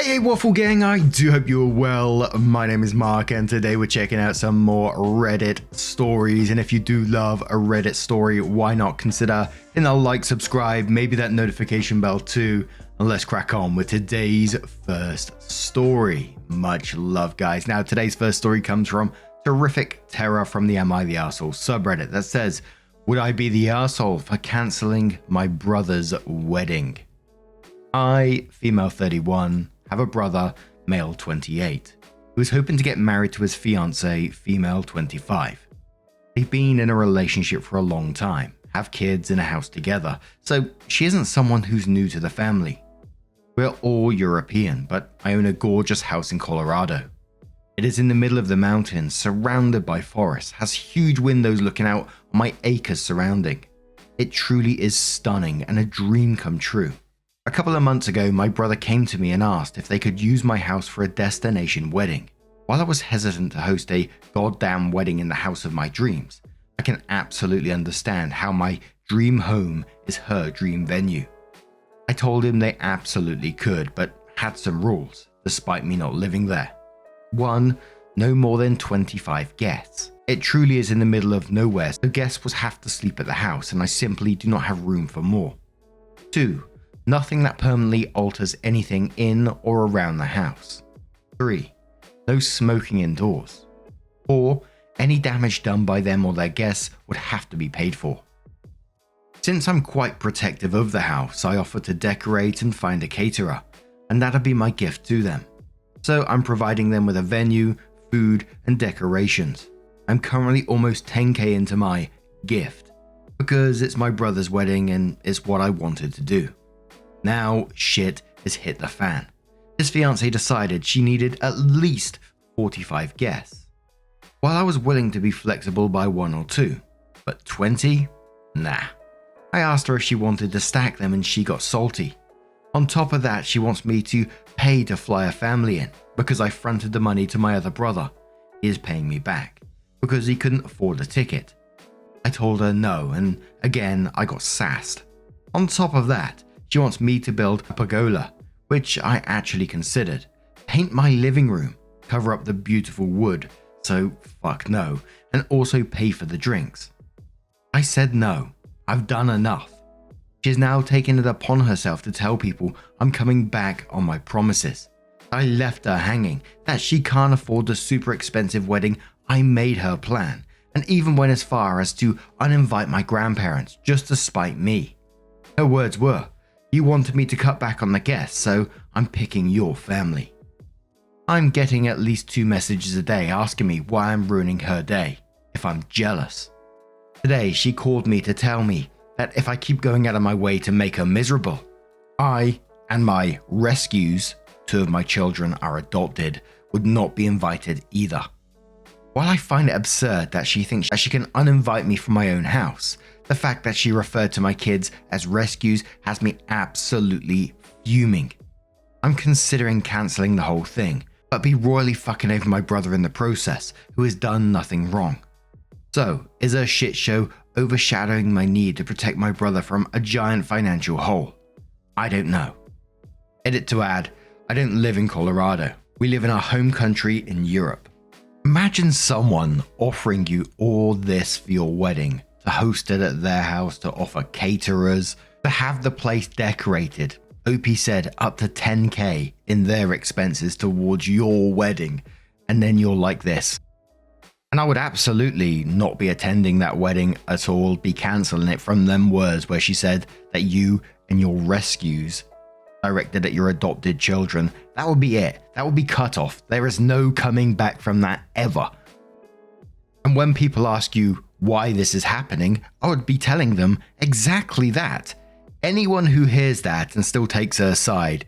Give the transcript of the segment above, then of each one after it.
Hey Waffle Gang, I do hope you're well. My name is Mark and today we're checking out some more Reddit stories, and if you do love a Reddit story, why not consider hitting that like, subscribe, maybe that notification bell too, and let's crack on with today's first story. Much love, guys. Now today's first story comes from Terrific Terror from the Am I the Arsehole subreddit that says, would I be the arsehole for cancelling my brother's wedding? I, female 31, have a brother, male 28, who is hoping to get married to his fiancée, female 25. They've been in a relationship for a long time, have kids in a house together, so she isn't someone who's new to the family. We're all European, but I own a gorgeous house in Colorado. It is in the middle of the mountains, surrounded by forests, has huge windows looking out on my acres surrounding. It truly is stunning and a dream come true. A couple of months ago, my brother came to me and asked if they could use my house for a destination wedding. While I was hesitant to host a goddamn wedding in the house of my dreams, I can absolutely understand how my dream home is her dream venue. I told him they absolutely could, but had some rules, despite me not living there. 1. No more than 25 guests. It truly is in the middle of nowhere, so guests would have to sleep at the house, and I simply do not have room for more. 2. Nothing that permanently alters anything in or around the house. 3. No smoking indoors. 4. Any damage done by them or their guests would have to be paid for. Since I'm quite protective of the house, I offer to decorate and find a caterer, and that'll be my gift to them. So I'm providing them with a venue, food, and decorations. I'm currently almost 10k into my gift, because it's my brother's wedding and it's what I wanted to do. Now, shit has hit the fan. His fiancée decided she needed at least 45 guests. While I was willing to be flexible by 1 or 2, but 20? Nah. I asked her if she wanted to stack them and she got salty. On top of that, she wants me to pay to fly a family in because I fronted the money to my other brother. He is paying me back because he couldn't afford a ticket. I told her no, and again I got sassed. On top of that, she wants me to build a pergola, which I actually considered, paint my living room, cover up the beautiful wood, so fuck no, and also pay for the drinks. I said no, I've done enough. She has now taken it upon herself to tell people I'm coming back on my promises. I left her hanging, that she can't afford the super expensive wedding I made her plan, and even went as far as to uninvite my grandparents just to spite me. Her words were, you wanted me to cut back on the guests, so I'm picking your family. I'm getting at least 2 messages a day asking me why I'm ruining her day, if I'm jealous. Today, she called me to tell me that if I keep going out of my way to make her miserable, I and my rescues, 2 of my children are adopted, would not be invited either. While I find it absurd that she thinks that she can uninvite me from my own house, the fact that she referred to my kids as rescues has me absolutely fuming. I'm considering cancelling the whole thing, but be royally fucking over my brother in the process, who has done nothing wrong. So, is her shit show overshadowing my need to protect my brother from a giant financial hole? I don't know. Edit to add, I don't live in Colorado. We live in our home country in Europe. Imagine someone offering you all this for your wedding, to host it at their house, to offer caterers, to have the place decorated. OP said up to 10k in their expenses towards your wedding, and then you're like this. And I would absolutely not be attending that wedding at all, be cancelling it from them words where she said that you and your rescues directed at your adopted children. That would be it. That would be cut off. There is no coming back from that ever. And when people ask you why this is happening, I would be telling them exactly that. Anyone who hears that and still takes her side,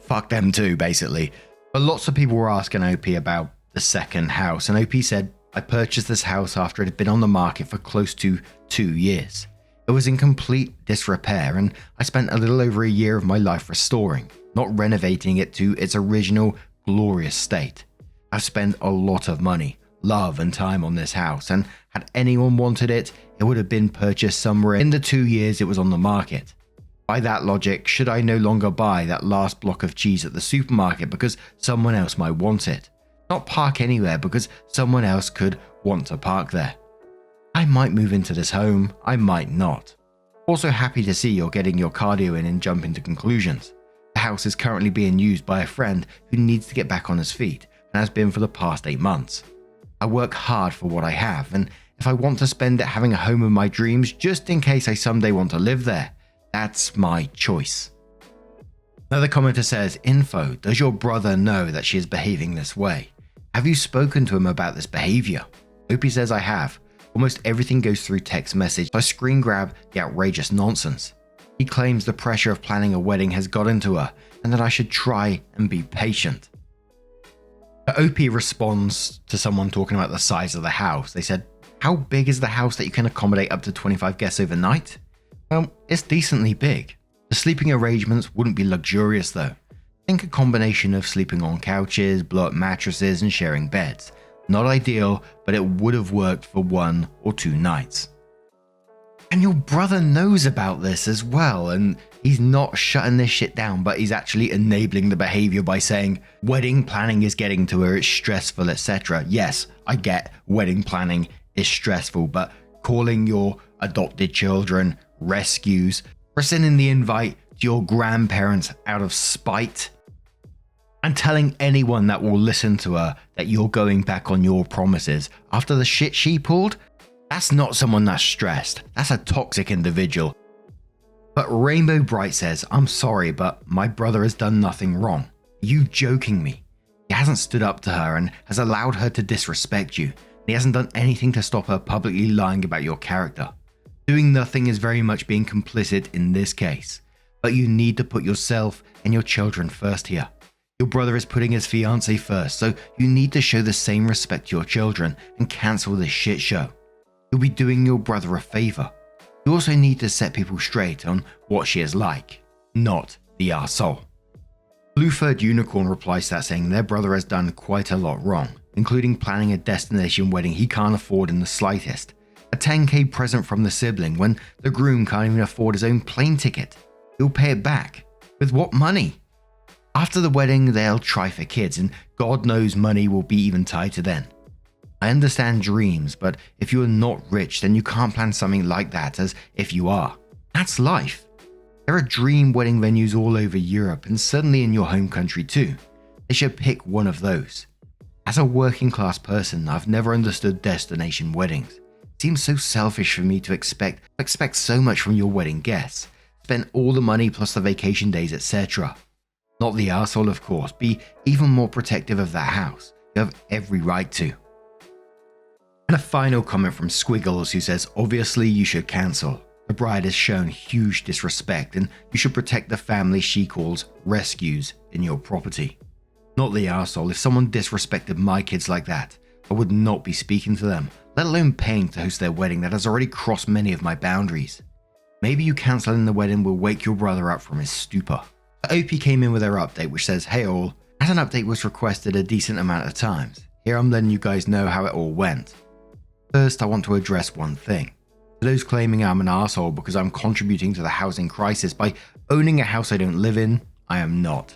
fuck them too, basically. But lots of people were asking OP about the second house, and OP said, I purchased this house after it had been on the market for close to 2 years. It was in complete disrepair, and I spent a little over a year of my life restoring, not renovating it to its original glorious state. I've spent a lot of money, love and time on this house, and had anyone wanted it, it would have been purchased somewhere in the 2 years it was on the market. By that logic, should I no longer buy that last block of cheese at the supermarket because someone else might want it? Not park anywhere because someone else could want to park there. I might move into this home, I might not. Also happy to see you're getting your cardio in and jumping to conclusions. The house is currently being used by a friend who needs to get back on his feet and has been for the past 8 months. I work hard for what I have, and if I want to spend it having a home of my dreams just in case I someday want to live there, that's my choice. Another commenter says, info, does your brother know that she is behaving this way? Have you spoken to him about this behavior? Opie says I have. Almost everything goes through text message, so I screen grab the outrageous nonsense. He claims the pressure of planning a wedding has got into her and that I should try and be patient. OP responds to someone talking about the size of the house. They said, how big is the house that you can accommodate up to 25 guests overnight? Well, it's decently big. The sleeping arrangements wouldn't be luxurious though. Think a combination of sleeping on couches, blow-up mattresses and sharing beds. Not ideal, but it would have worked for 1 or 2 nights. And your brother knows about this as well, and he's not shutting this shit down, but he's actually enabling the behavior by saying, wedding planning is getting to her, it's stressful, etc. Yes, I get wedding planning is stressful, but calling your adopted children rescues, rescinding the invite to your grandparents out of spite, and telling anyone that will listen to her that you're going back on your promises after the shit she pulled, that's not someone that's stressed, that's a toxic individual. But Rainbow Bright says, I'm sorry, but my brother has done nothing wrong. Are you joking me? He hasn't stood up to her and has allowed her to disrespect you. He hasn't done anything to stop her publicly lying about your character. Doing nothing is very much being complicit in this case, but you need to put yourself and your children first here. Your brother is putting his fiancée first, so you need to show the same respect to your children and cancel this shit show. You'll be doing your brother a favor. You also need to set people straight on what she is like, not the arsehole. Blue-furred Unicorn replies to that saying their brother has done quite a lot wrong, including planning a destination wedding he can't afford in the slightest. A 10k present from the sibling when the groom can't even afford his own plane ticket. He'll pay it back. With what money? After the wedding, they'll try for kids, and God knows money will be even tighter then. I understand dreams, but if you are not rich, then you can't plan something like that as if you are. That's life. There are dream wedding venues all over Europe and certainly in your home country too. They should pick one of those. As a working class person, I've never understood destination weddings. It seems so selfish for me to expect so much from your wedding guests. Spend all the money plus the vacation days, etc. Not the arsehole, of course. Be even more protective of that house. You have every right to. And a final comment from Squiggles who says, obviously you should cancel. The bride has shown huge disrespect and you should protect the family she calls rescues in your property. Not the arsehole. If someone disrespected my kids like that, I would not be speaking to them, let alone paying to host their wedding that has already crossed many of my boundaries. Maybe you cancelling the wedding will wake your brother up from his stupor. OP came in with her update which says, hey all, as an update was requested a decent amount of times, here I'm letting you guys know how it all went. First, I want to address one thing. To those claiming I'm an arsehole because I'm contributing to the housing crisis by owning a house I don't live in, I am not.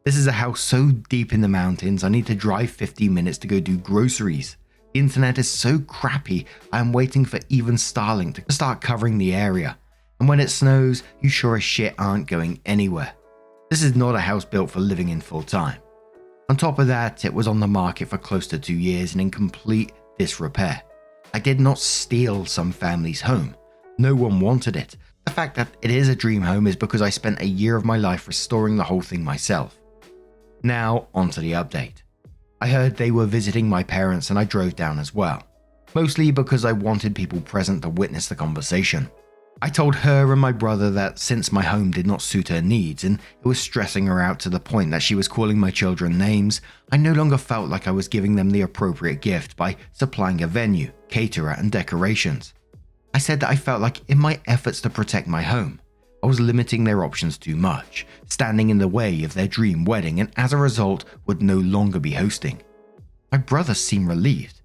This is a house so deep in the mountains I need to drive 15 minutes to go do groceries. The internet is so crappy I am waiting for even Starlink to start covering the area. And when it snows, you sure as shit aren't going anywhere. This is not a house built for living in full time. On top of that, it was on the market for close to 2 years and in complete disrepair. I did not steal some family's home. No one wanted it. The fact that it is a dream home is because I spent a year of my life restoring the whole thing myself. Now, onto the update. I heard they were visiting my parents and I drove down as well. Mostly because I wanted people present to witness the conversation. I told her and my brother that since my home did not suit her needs and it was stressing her out to the point that she was calling my children names, I no longer felt like I was giving them the appropriate gift by supplying a venue, caterer and decorations. I said that I felt like in my efforts to protect my home, I was limiting their options too much, standing in the way of their dream wedding and as a result would no longer be hosting. My brother seemed relieved.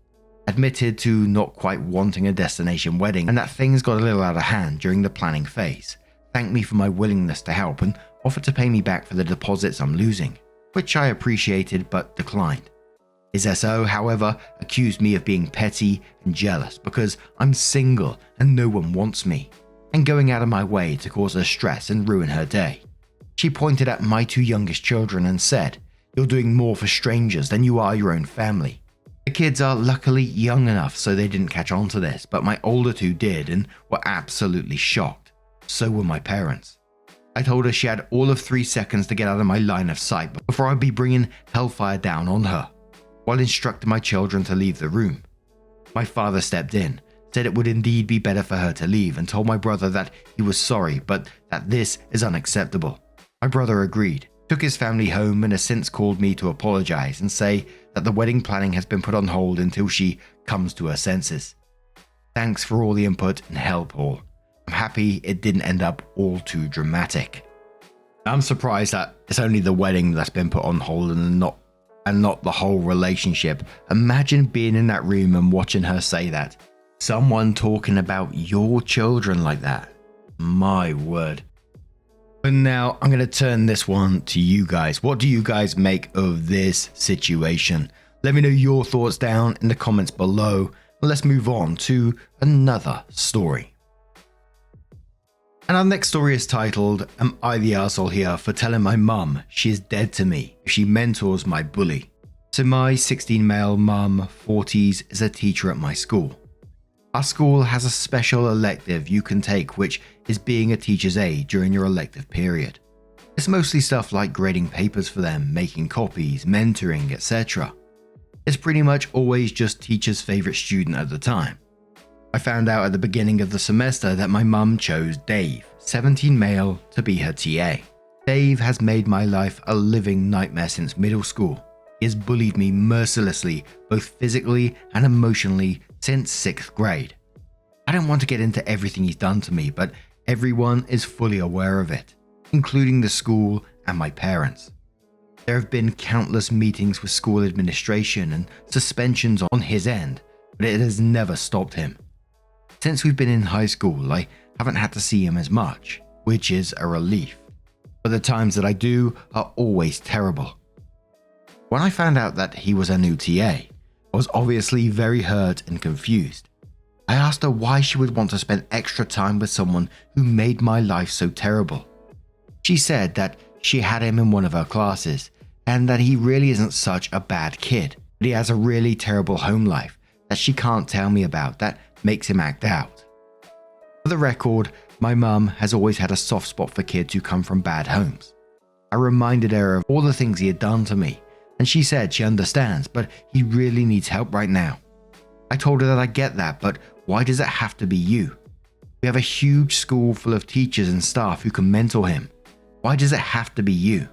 Admitted to not quite wanting a destination wedding and that things got a little out of hand during the planning phase. thanked me for my willingness to help and offered to pay me back for the deposits I'm losing, which I appreciated but declined. His SO, however, accused me of being petty and jealous because I'm single and no one wants me, and going out of my way to cause her stress and ruin her day. She pointed at my 2 youngest children and said, "You're doing more for strangers than you are your own family." The kids are luckily young enough so they didn't catch on to this, but my older 2 did and were absolutely shocked. So were my parents. I told her she had all of 3 seconds to get out of my line of sight before I'd be bringing hellfire down on her, while instructing my children to leave the room. My father stepped in, said it would indeed be better for her to leave, and told my brother that he was sorry but that this is unacceptable. My brother agreed, took his family home, and has since called me to apologize and say that the wedding planning has been put on hold until she comes to her senses. Thanks for all the input and help, all. I'm happy it didn't end up all too dramatic. I'm surprised that it's only the wedding that's been put on hold and not the whole relationship. Imagine being in that room and watching her say that. Someone talking about your children like that. My word. But now I'm going to turn this one to you guys. What do you guys make of this situation? Let me know your thoughts down in the comments below. Let's move on to another story. And our next story is titled, "Am I the arsehole here for telling my mum she is dead to me if she mentors my bully?" So my 16 male mum, 40s, is a teacher at my school. Our school has a special elective you can take, which is being a teacher's aide during your elective period. It's mostly stuff like grading papers for them, making copies, mentoring, etc. It's pretty much always just teacher's favorite student at the time. I found out at the beginning of the semester that my mum chose Dave, 17 male, to be her TA. Dave has made my life a living nightmare since middle school. He has bullied me mercilessly, both physically and emotionally, since 6th grade. I don't want to get into everything he's done to me, but everyone is fully aware of it, including the school and my parents. There have been countless meetings with school administration and suspensions on his end, but it has never stopped him. Since we've been in high school, I haven't had to see him as much, which is a relief. But the times that I do are always terrible. When I found out that he was a new TA, I was obviously very hurt and confused. I asked her why she would want to spend extra time with someone who made my life so terrible. She said that she had him in one of her classes, and that he really isn't such a bad kid, but he has a really terrible home life that she can't tell me about that makes him act out. For the record, my mum has always had a soft spot for kids who come from bad homes. I reminded her of all the things he had done to me, and she said she understands, but he really needs help right now. I told her that I get that, but why does it have to be you? We have a huge school full of teachers and staff who can mentor him. Why does it have to be you?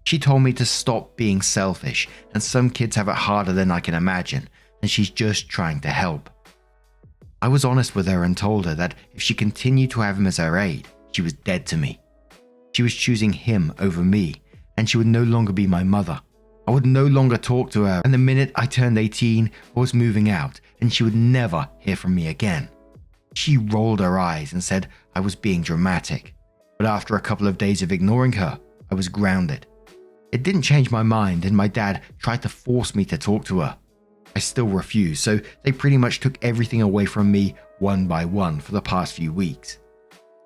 She told me to stop being selfish, and some kids have it harder than I can imagine, and she's just trying to help. I was honest with her and told her that if she continued to have him as her aide, she was dead to me. She was choosing him over me, and she would no longer be my mother. I would no longer talk to her, and the minute I turned 18, I was moving out, and she would never hear from me again. She rolled her eyes and said I was being dramatic, but after a couple of days of ignoring her, I was grounded. It didn't change my mind, and my dad tried to force me to talk to her. I still refused, so they pretty much took everything away from me one by one for the past few weeks.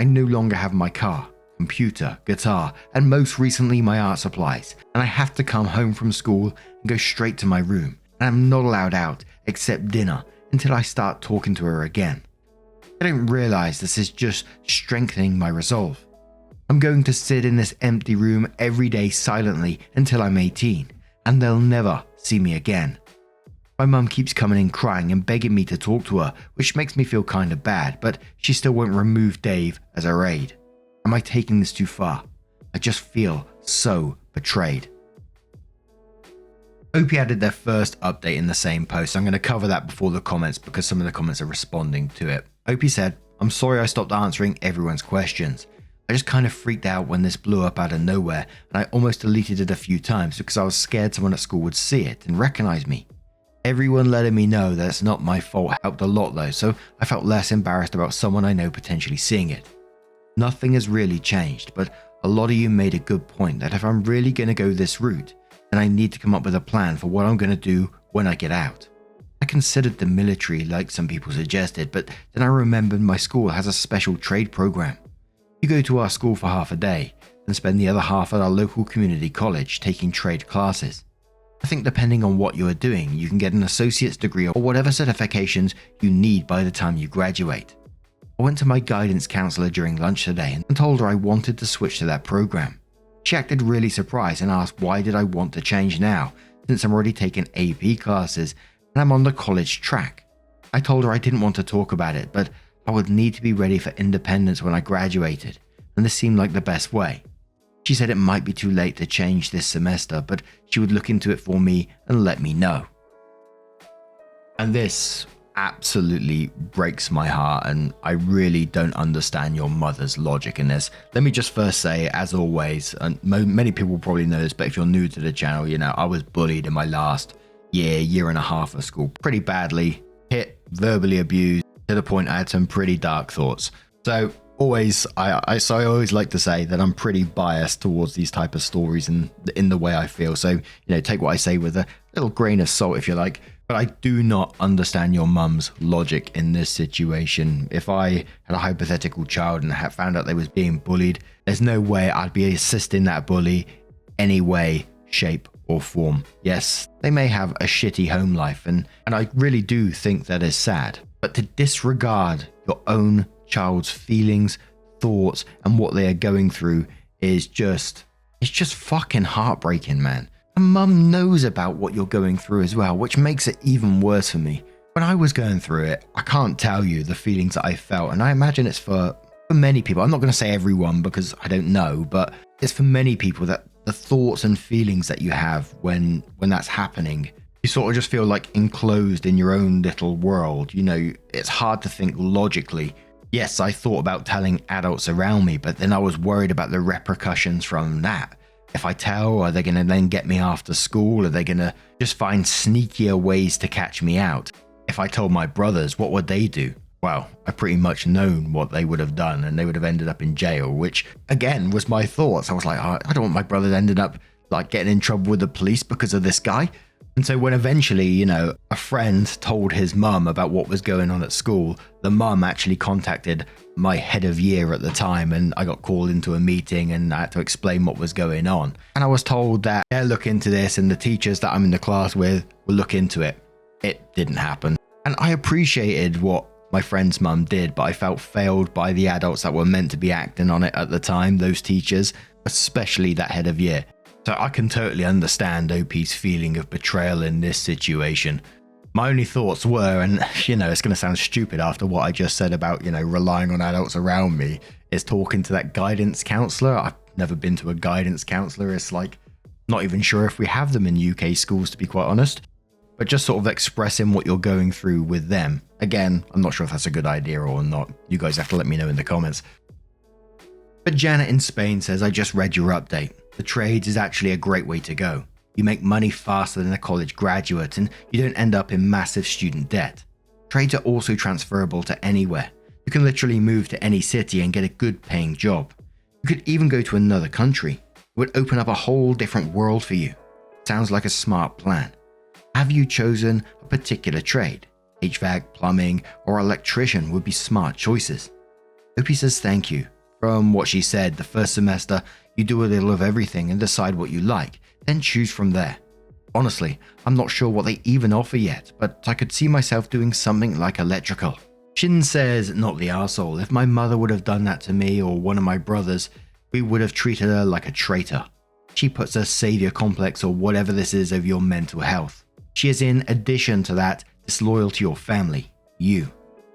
I no longer have my car, computer, guitar, and most recently my art supplies, and I have to come home from school and go straight to my room, and I'm not allowed out except dinner until I start talking to her again. I don't realize this is just strengthening my resolve. I'm going to sit in this empty room every day silently until I'm 18, and they'll never see me again. My mum keeps coming in crying and begging me to talk to her, which makes me feel kind of bad, but she still won't remove Dave as her aide. Am I taking this too far? I just feel so betrayed. Opie added their first update in the same post. I'm going to cover that before the comments because some of the comments are responding to it. Opie said, "I'm sorry I stopped answering everyone's questions. I just kind of freaked out when this blew up out of nowhere, and I almost deleted it a few times because I was scared someone at school would see it and recognize me. Everyone letting me know that it's not my fault helped a lot though, so I felt less embarrassed about someone I know potentially seeing it. Nothing has really changed, but a lot of you made a good point that if I'm really going to go this route, then I need to come up with a plan for what I'm going to do when I get out. I considered the military like some people suggested, but then I remembered my school has a special trade program. You go to our school for half a day, and spend the other half at our local community college taking trade classes. I think depending on what you are doing, you can get an associate's degree or whatever certifications you need by the time you graduate. I went to my guidance counselor during lunch today and told her I wanted to switch to that program. She acted really surprised and asked why did I want to change now, since I'm already taking AP classes and I'm on the college track. I told her I didn't want to talk about it, but I would need to be ready for independence when I graduated, and this seemed like the best way. She said it might be too late to change this semester, but she would look into it for me and let me know. And this absolutely breaks my heart, and I really don't understand your mother's logic in this. Let me just first say, as always, and many people probably know this, but if you're new to the channel, I was bullied in my last year and a half of school pretty badly, hit, verbally abused, to the point I had some pretty dark thoughts. So I always like to say that I'm pretty biased towards these type of stories and in the way I feel. So, take what I say with a little grain of salt if you like. But I do not understand your mum's logic in this situation. If I had a hypothetical child and had found out they was being bullied, there's no way I'd be assisting that bully any way, shape or form. Yes, they may have a shitty home life and I really do think that is sad. But to disregard your own child's feelings, thoughts, and what they are going through is just fucking heartbreaking, man. And mum knows about what you're going through as well, which makes it even worse for me. When I was going through it, I can't tell you the feelings that I felt, and I imagine it's for many people. I'm not going to say everyone because I don't know, but it's for many people that the thoughts and feelings that you have when that's happening, you sort of just feel like enclosed in your own little world. It's hard to think logically. Yes, I thought about telling adults around me, but then I was worried about the repercussions from that. If I tell, are they going to then get me after school? Are they going to just find sneakier ways to catch me out? If I told my brothers, what would they do? Well, I pretty much known what they would have done, and they would have ended up in jail, which again was my thoughts. I was like, I don't want my brothers ended up like getting in trouble with the police because of this guy. And so when eventually, a friend told his mum about what was going on at school, the mum actually contacted my head of year at the time, and I got called into a meeting and I had to explain what was going on. And I was told that they'll look into this and the teachers that I'm in the class with will look into it. It didn't happen. And I appreciated what my friend's mum did, but I felt failed by the adults that were meant to be acting on it at the time, those teachers, especially that head of year. So I can totally understand OP's feeling of betrayal in this situation. My only thoughts were, and it's going to sound stupid after what I just said about, relying on adults around me, is talking to that guidance counselor. I've never been to a guidance counselor. It's like, not even sure if we have them in UK schools, to be quite honest. But just sort of expressing what you're going through with them. Again, I'm not sure if that's a good idea or not. You guys have to let me know in the comments. But Janet in Spain says, I just read your update. The trades is actually a great way to go. You make money faster than a college graduate and you don't end up in massive student debt. Trades are also transferable to anywhere. You can literally move to any city and get a good paying job. You could even go to another country. It would open up a whole different world for you. Sounds like a smart plan. Have you chosen a particular trade? HVAC, plumbing, or electrician would be smart choices. Opie says thank you. From what she said, the first semester, you do a little of everything and decide what you like, then choose from there. Honestly, I'm not sure what they even offer yet, but I could see myself doing something like electrical. Shin says, not the arsehole. If my mother would have done that to me or one of my brothers, we would have treated her like a traitor. She puts a savior complex or whatever this is of your mental health. She is in addition to that, disloyal to your family, you.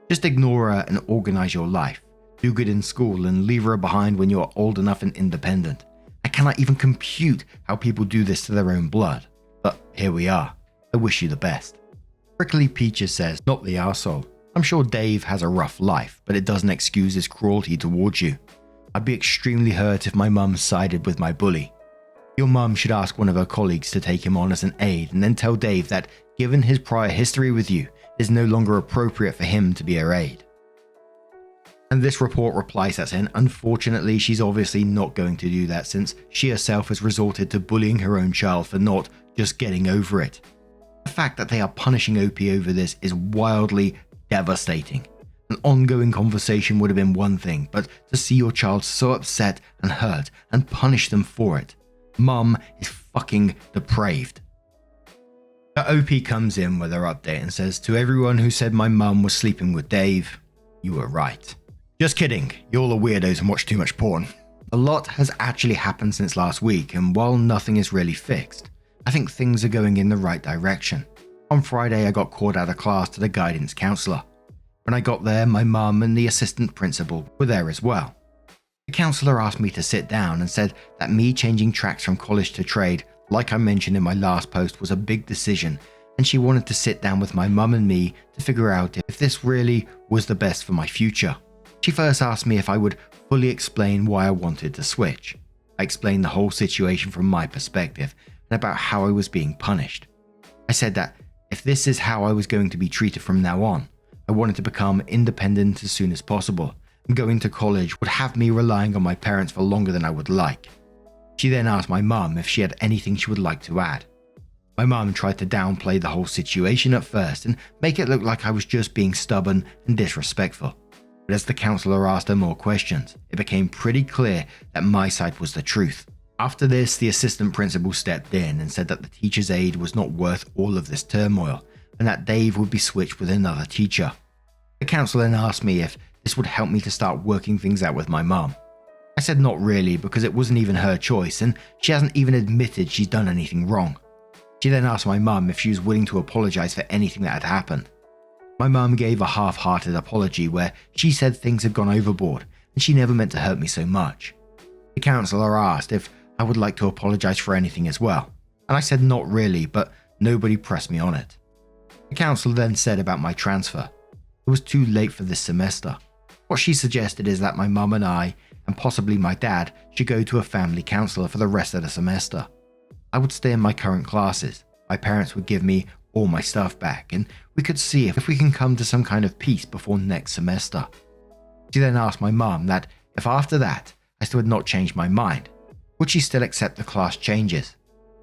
Just ignore her and organize your life. Do good in school and leave her behind when you are old enough and independent. I cannot even compute how people do this to their own blood. But here we are. I wish you the best. Prickly Peaches says, not the arsehole. I'm sure Dave has a rough life, but it doesn't excuse his cruelty towards you. I'd be extremely hurt if my mum sided with my bully. Your mum should ask one of her colleagues to take him on as an aide and then tell Dave that, given his prior history with you, it is no longer appropriate for him to be her aide. And this report replies that saying, unfortunately, she's obviously not going to do that since she herself has resorted to bullying her own child for not just getting over it. The fact that they are punishing OP over this is wildly devastating. An ongoing conversation would have been one thing, but to see your child so upset and hurt and punish them for it, Mum is fucking depraved. The OP comes in with her update and says, to everyone who said my mum was sleeping with Dave, you were right. Just kidding, you all are weirdos and watch too much porn. A lot has actually happened since last week, and while nothing is really fixed, I think things are going in the right direction. On Friday, I got called out of class to the guidance counsellor. When I got there, my mum and the assistant principal were there as well. The counsellor asked me to sit down and said that me changing tracks from college to trade, like I mentioned in my last post, was a big decision, and she wanted to sit down with my mum and me to figure out if this really was the best for my future. She first asked me if I would fully explain why I wanted to switch. I explained the whole situation from my perspective and about how I was being punished. I said that if this is how I was going to be treated from now on, I wanted to become independent as soon as possible, and going to college would have me relying on my parents for longer than I would like. She then asked my mum if she had anything she would like to add. My mum tried to downplay the whole situation at first and make it look like I was just being stubborn and disrespectful. But as the counsellor asked her more questions, it became pretty clear that my side was the truth. After this, the assistant principal stepped in and said that the teacher's aide was not worth all of this turmoil, and that Dave would be switched with another teacher. The counsellor then asked me if this would help me to start working things out with my mum. I said not really, because it wasn't even her choice, and she hasn't even admitted she's done anything wrong. She then asked my mum if she was willing to apologise for anything that had happened. My mum gave a half-hearted apology where she said things had gone overboard and she never meant to hurt me so much. The counsellor asked if I would like to apologise for anything as well, and I said not really, but nobody pressed me on it. The counsellor then said about my transfer. It was too late for this semester. What she suggested is that my mum and I, and possibly my dad, should go to a family counsellor for the rest of the semester. I would stay in my current classes. My parents would give me all my stuff back, and we could see if we can come to some kind of peace before next semester. She then asked my mum that if after that I still had not changed my mind, would she still accept the class changes?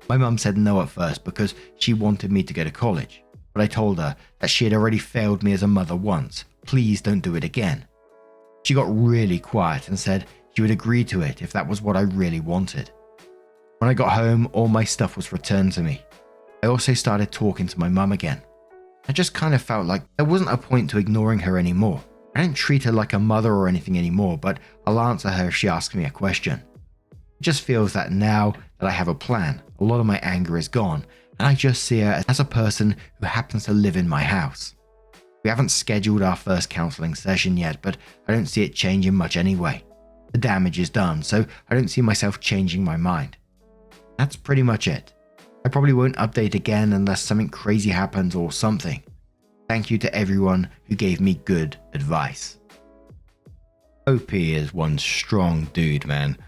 My mum said no at first because she wanted me to go to college, but I told her that she had already failed me as a mother once. Please don't do it again. She got really quiet and said she would agree to it if that was what I really wanted. When I got home, all my stuff was returned to me. I also started talking to my mum again. I just kind of felt like there wasn't a point to ignoring her anymore. I don't treat her like a mother or anything anymore, but I'll answer her if she asks me a question. It just feels that now that I have a plan, a lot of my anger is gone, and I just see her as a person who happens to live in my house. We haven't scheduled our first counselling session yet, but I don't see it changing much anyway. The damage is done, so I don't see myself changing my mind. That's pretty much it. I probably won't update again unless something crazy happens or something. Thank you to everyone who gave me good advice. OP is one strong dude, man.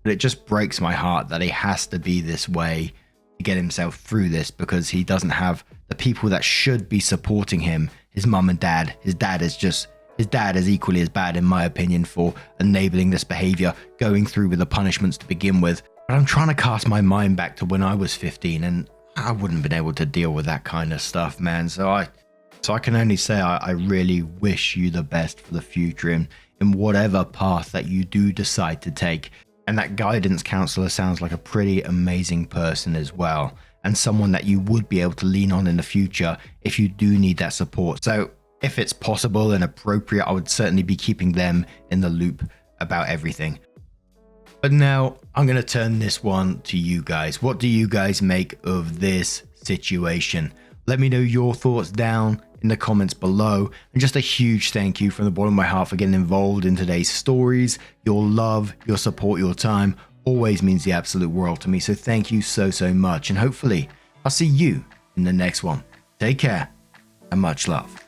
But it just breaks my heart that he has to be this way to get himself through this, because he doesn't have the people that should be supporting him. His mum and dad. His dad is equally as bad in my opinion for enabling this behavior, going through with the punishments to begin with. But I'm trying to cast my mind back to when I was 15 and I wouldn't have been able to deal with that kind of stuff, man. So I can only say I really wish you the best for the future in whatever path that you do decide to take. And that guidance counselor sounds like a pretty amazing person as well, and someone that you would be able to lean on in the future if you do need that support. So if it's possible and appropriate, I would certainly be keeping them in the loop about everything. But now I'm going to turn this one to you guys. What do you guys make of this situation? Let me know your thoughts down in the comments below. And just a huge thank you from the bottom of my heart for getting involved in today's stories. Your love, your support, your time always means the absolute world to me. So thank you so much. And hopefully I'll see you in the next one. Take care and much love.